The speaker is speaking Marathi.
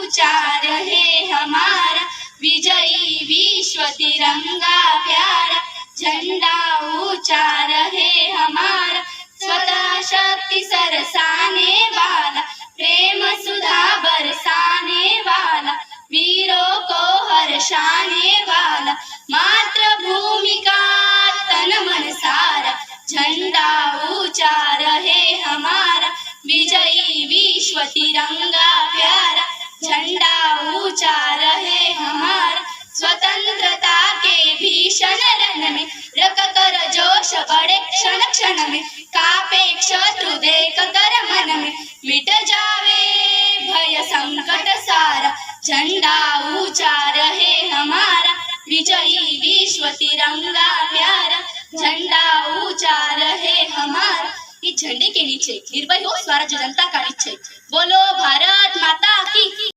ऊंचा रहे हमारा विजयी विश्व तिरंगा प्यारा। झंडा ऊंचा रहे हमारा स्वतः शक्ति सरसाने वाला, प्रेम सुधा बरसाने वाला, वीरों को हर्षाने वाला, मातृभूमि का तन मन सारा। झंडा ऊंचा रहे हमारा विजयी विश्व तिरंगा प्यारा। झंडा ऊंचा रहे हमारा स्वतंत्रता के भीषण रण में, रख कर जोश बढ़े क्षण क्षण में, कापे शत्रु देख कर मन में, मिट जावे भय संकट सारा। झंडा ऊंचा रहे हमारा विजयी विश्व तिरंगा प्यारा। झंडा ऊंचा रहे हमारा। इस झंडे के नीचे निर्भय हो स्वराज्य जनता का निश्चय। बोलो भारत माता की।